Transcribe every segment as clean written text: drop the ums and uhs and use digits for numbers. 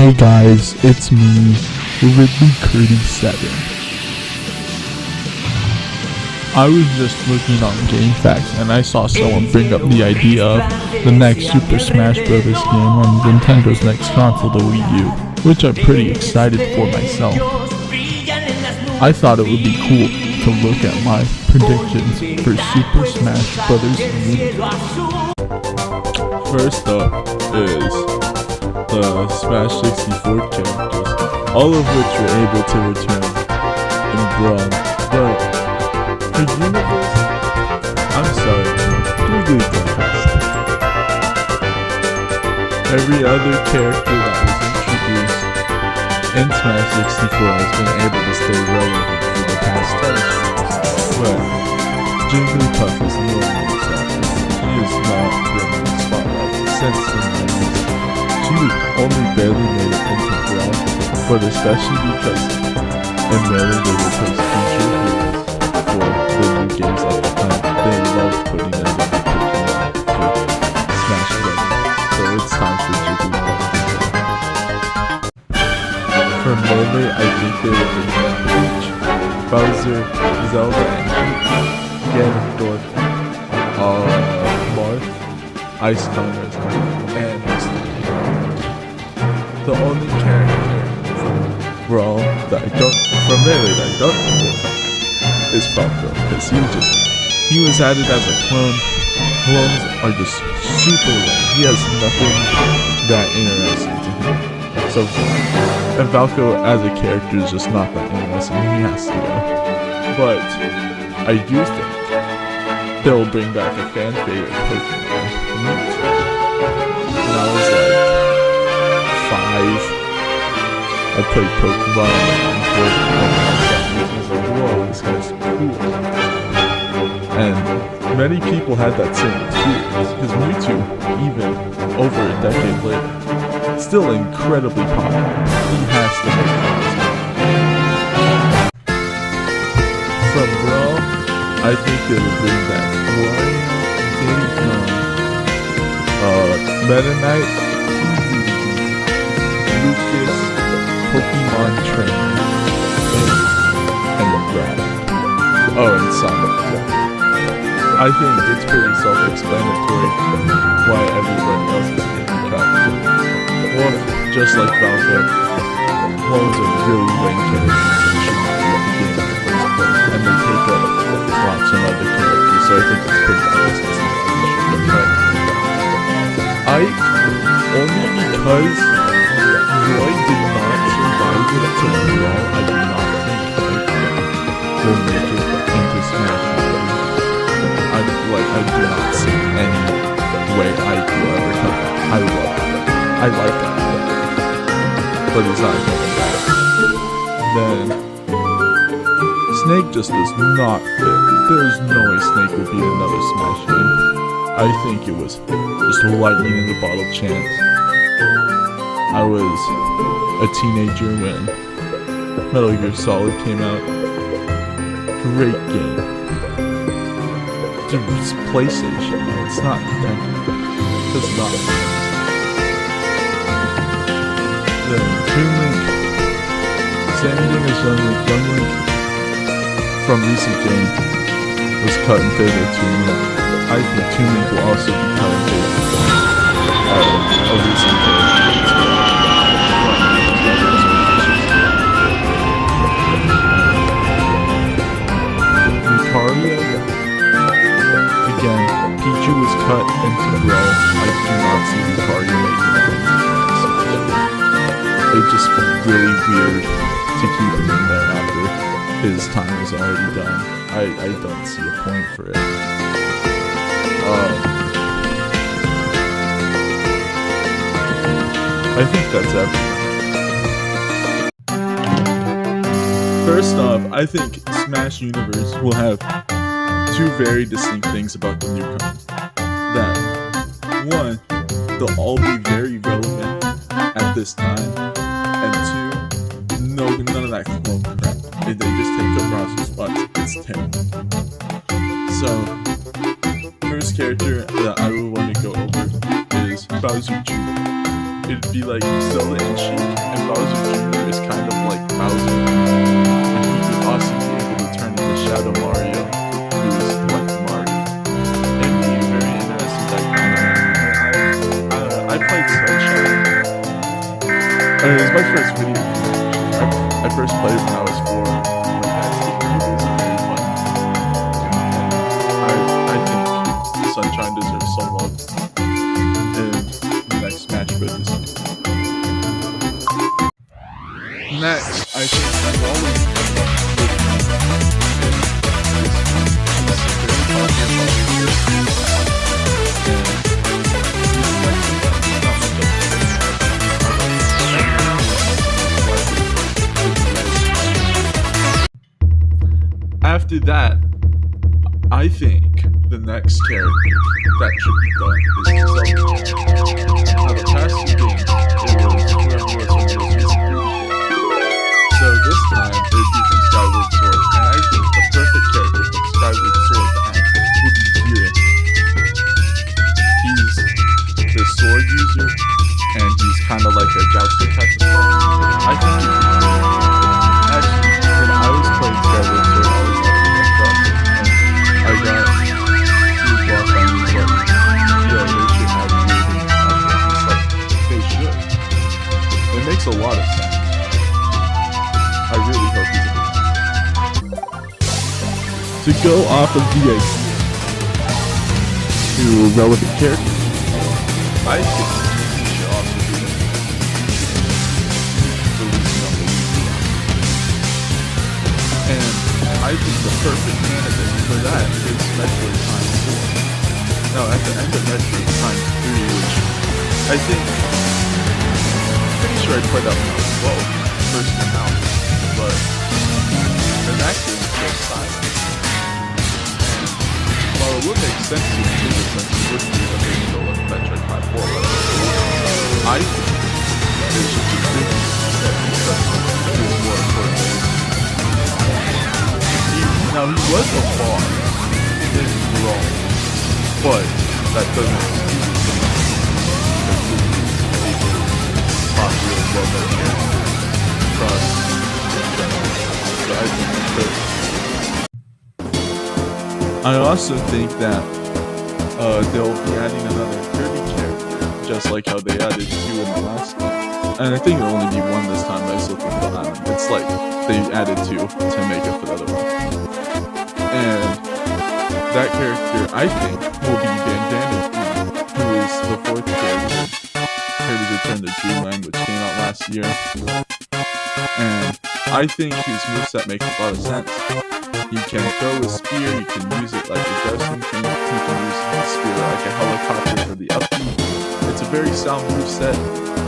Hey guys, it's me, Ridley37. I was just looking on GameFAQ and I saw someone bring up the idea of the next Super Smash Bros. Game on Nintendo's next console, the Wii U, which I'm pretty excited for myself. I thought it would be cool to look at my predictions for Super Smash Bros. U. First up is the Smash 64 characters, all of which were able to return in Brawl, but the universe, I'm sorry, Jiggly Blast. Every other character that was introduced in Smash 64 has been able to stay relevant for the past 10 years, but Jigglypuff is the only exception. She has not been in the spotlight since the 90s. She only barely made it into Brawl, but especially because in Melee they replaced feature heroes for the new games at the time. They love putting in the new Pokemon for Smash Bros. So it's time for Jigglypuff. For Melee, I think they would bring back Peach, Bowser, Zelda, and Ganondorf, Marth, Ice Climbers, and the only character from Brawl that I don't, from Melee that I don't think is Falco, because he was added as a clone. Clones are just super lame. He has nothing that interesting to him. So, and Falco as a character is just not that interesting. He has to go. But I do think they'll bring back a fan favorite Pokemon, Mewtwo. When I was like 5, I played Pokemon and I was like, whoa, this guy's cool. And many people had that same experience, because Mewtwo, even over a decade later, still incredibly popular. He has to make it. From Brawl, I think they will bring back Meta Knight, Lucas, Pokemon Trainer, and Brad. Oh, and Sonic. I think it's pretty self-explanatory why everybody else is getting cut. Well, just like Falco, clones are really lame characters that should not be in the game in the first place, and they take up lots of other characters, so I think it's pretty obvious that somebody should get cut. Ike, only because Roy did not survive it to Brawl, I do not think Ike will make it into Smash Bros. I do not see any way Ike will ever come back. I love it. I like that, but he's not coming back. Then Snake just does not fit. There's no way Snake would be another Smash game. I think it was just lightning in the bottle chance. I was a teenager when Metal Gear Solid came out. Great game. Dude, it's PlayStation. It's not Nintendo. It's not. Then Toon Link, same thing as Young Link from recent game was cut in favor of Toon Link. I think Toon Link will also be cut in favor of recent characters. Lucario, again, Pichu was cut into Brawl. I do not see Lucario making it. It's just really weird to keep him in there after his time is already done. I don't see a point for it. I think that's everything. First off, I think Smash Universe will have two very distinct things about the newcomers. That, one, they'll all be very relevant at this time, and two, none of that clone crap. If they just take up roster spots, it's terrible. So, first character that I would want to go over is Bowser Jr. it'd be like Zelda and Sheik, and Bowser Jr. is kind of like Bowser, and he could also be able to turn into Shadow Mario, who's like Mario. It'd be a very interesting dynamic. I played Sunshine. It was my first video game. I first played when I was 4. Sunshine deserves some love in the next match for this game. Next, I think Brawl is after that, I think the next character that should be done is the Zelda. Now, the past 2 games, it was whoever was from the most recent 3D game. So this time, it would be from Skyward Sword. And I think the perfect character from Skyward Sword to add would be Jiren. He's the sword user, and he's kind of like a jouster type of stuff. I think he'd be cool. Actually, when I was playing Skyward Sword, I was like, I got block on these like, yo, they should have Jiren. It's like, they should. It makes a lot of sense. I really hope he's a good one. To go off of the idea to relevant characters, I think he should also be releasing on the Wii. And I think the perfect candidate for that is Metroid Prime 4. Now, at the end of Metroid Prime 3, which I think, pretty sure I played that when I was 12, first came out, but in that game, it's just silent. And while it would make sense to include it since it wouldn't be the middle of Metroid Prime 4, I think they should just do it because it is more important. Now, he was a boss in Brawl, but that doesn't excuse it so much because this is a popular and well-known character across the general. So I think it's good. I also think that they'll be adding another Kirby character, just like how they added 2 in the last game. And I think it'll only be 1 this time, but I still think they'll add them. It's like they added 2 to make up for the other one. And that character, I think, will be Bandana Waddle Dee, who is the 4th character. Kirby's Return to Dreamland, which came out last year. And I think his moveset makes a lot of sense. He can throw a spear, he can use it like a jousting thing, he can use a spear like a helicopter for the upbeat. It's a very sound moveset,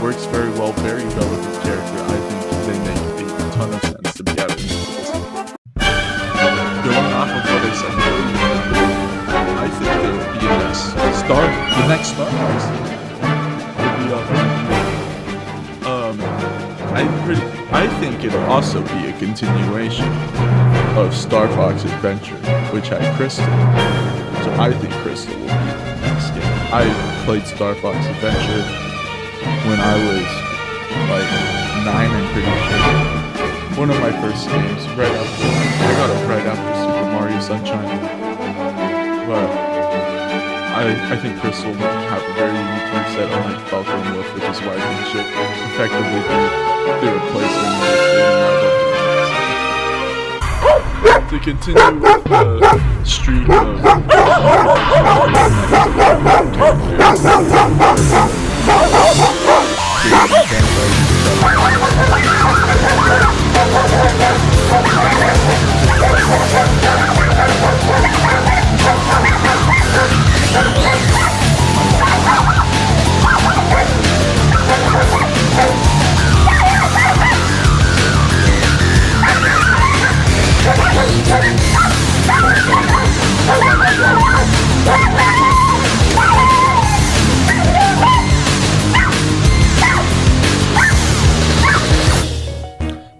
works very well, very relevant character. I think they make a ton of sense to be added into this. Going off of what I said earlier, I think there would be the next Star Fox would be I think it'll also be a continuation of Star Fox Adventure, which had Crystal. So I think Crystal will be the next game. I played Star Fox Adventure when I was like 9, I'm pretty sure. One of my first games, I got it right after Super Mario Sunshine. But I think Crystal will have a very unique moveset unlike Falco and Wolf, which is why I think it should effectively be the replacement of to continue with the streak of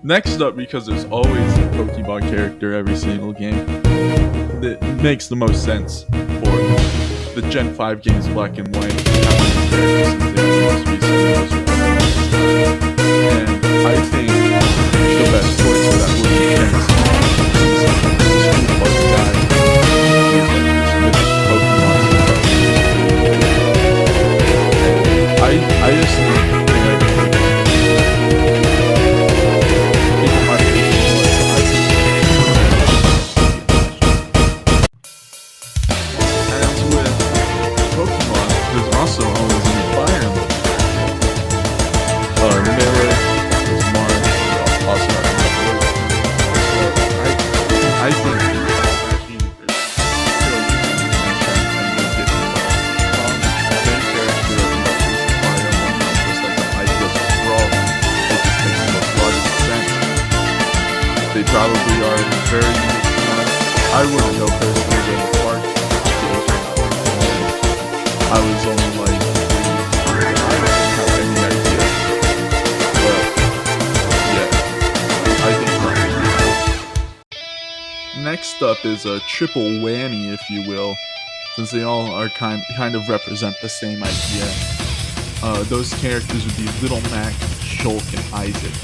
Next up, because there's always a Pokemon character every single game, it makes the most sense for the Gen 5 games Black and White. probably are very unique ones. I wouldn't know personally when the Spark skills were out. I was only like 3. I didn't have any idea. But yeah, I think so. Next up is a triple whammy, if you will, since they all are kind of represent the same idea. Those characters would be Little Mac, Shulk, and Isaac.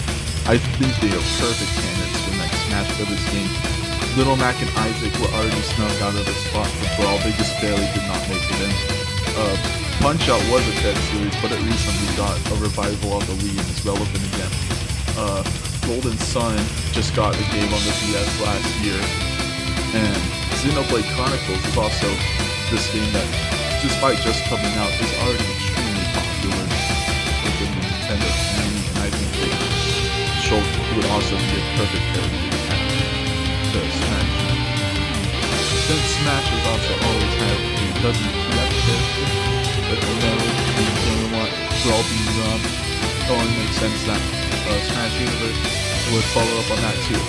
I think they are perfect candidates for next Smash Brothers game. Little Mac and Isaac were already snubbed out of the spot for Brawl, they just barely did not make it in. Punch-Out was a dead series, but it recently got a revival of the Wii and is relevant again. Golden Sun just got a game on the DS last year, and Xenoblade Chronicles is also this game that, despite just coming out, is already extremely popular within the Nintendo community, and I think that Shulk would also be a perfect character to Smash. Since Smash has also always had a WTF character, but the Melee, the Game Watch, Brawl being it only makes sense that Smash Universe would follow up on that too.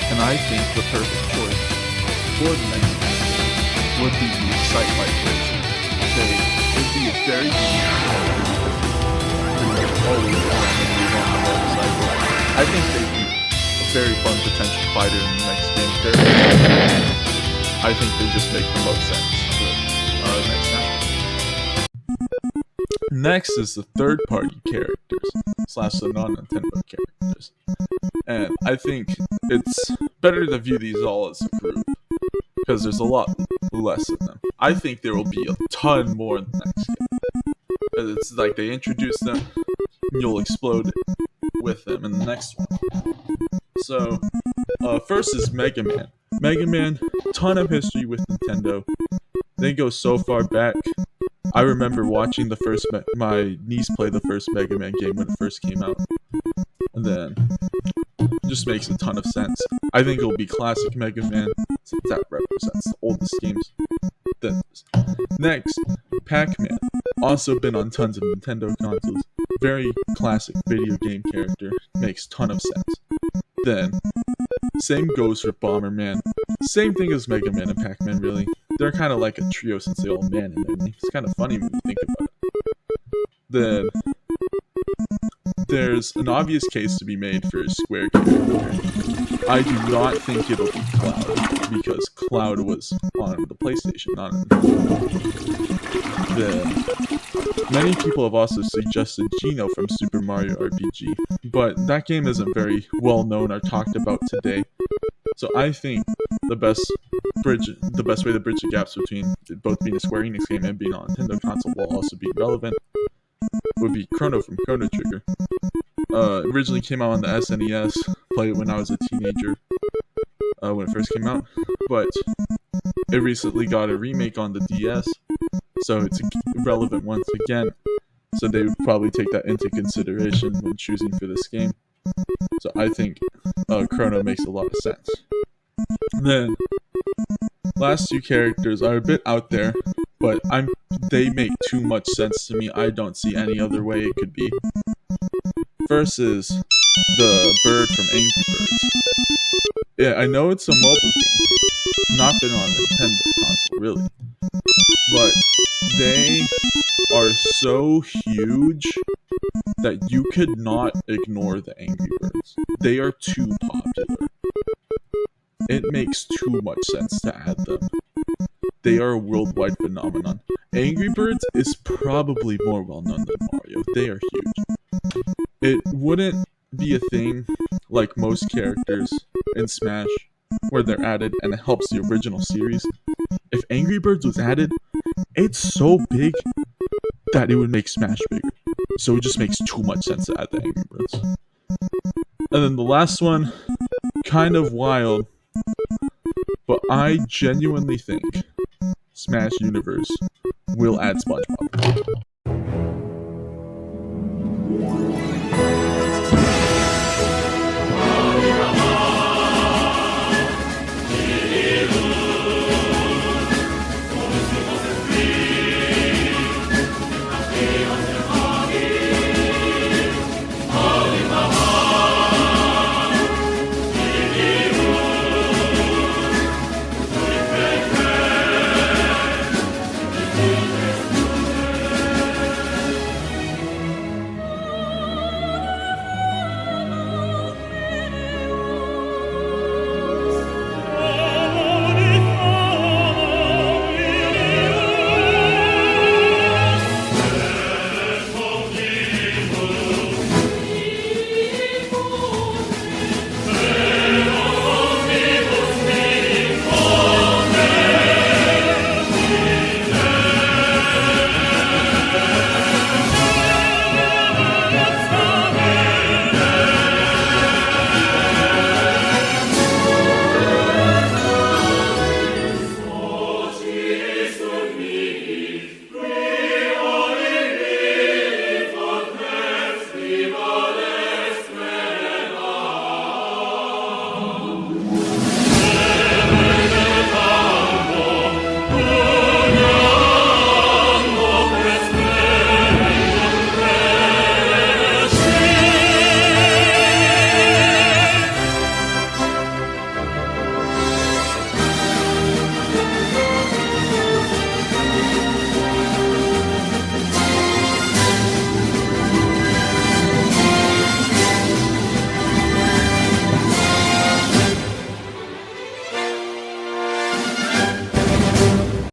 And I think the perfect choice for the next match would be the Excite Light version. They would be a very unique character because pretty much always around and move on the motorcycle. I think they'd be a very fun potential fighter in the next game. I think they just make the most sense for the next match. Next is the third-party characters / the non-Nintendo characters. And I think it's better to view these all as a group, because there's a lot less of them. I think there will be a ton more in the next game. Because it's like they introduce them, you'll explode with them in the next one. So, first is Mega Man. Mega Man, ton of history with Nintendo. They go so far back. I remember watching my niece play the first Mega Man game when it first came out. And then, it just makes a ton of sense. I think it'll be classic Mega Man, since that represents the oldest games. Then, next, Pac-Man. Also been on tons of Nintendo consoles. Very classic video game character. Makes ton of sense. Then, same goes for Bomberman. Same thing as Mega Man and Pac-Man, really. They're kind of like a trio since they all man in their name. It's kind of funny when you think about it. Then, there's an obvious case to be made for a Square character. I do not think it'll be Cloud, because Cloud was on the PlayStation, not on the... Many people have also suggested Geno from Super Mario RPG, but that game isn't very well known or talked about today. So I think the best way to bridge the gaps between it both being a Square Enix game and being on a Nintendo console while also being relevant would be Chrono from Chrono Trigger. Originally came out on the SNES, played it when I was a teenager, when it first came out, but it recently got a remake on the DS, so it's relevant once again, so they would probably take that into consideration when choosing for this game. So I think Chrono makes a lot of sense. Then, last two characters are a bit out there, but they make too much sense to me. I don't see any other way it could be. First is the bird from Angry Birds. Yeah, I know it's a mobile game. Not been on a Nintendo console, really. But they are so huge that you could not ignore the Angry Birds. They are too popular. It makes too much sense to add them. They are a worldwide phenomenon. Angry Birds is probably more well known than Mario. They are huge. It wouldn't be a thing like most characters in Smash where they're added and it helps the original series. If Angry Birds was added, it's so big that it would make Smash bigger. So it just makes too much sense to add the Angry Birds. And then the last one, kind of wild, but I genuinely think Smash Universe will add SpongeBob.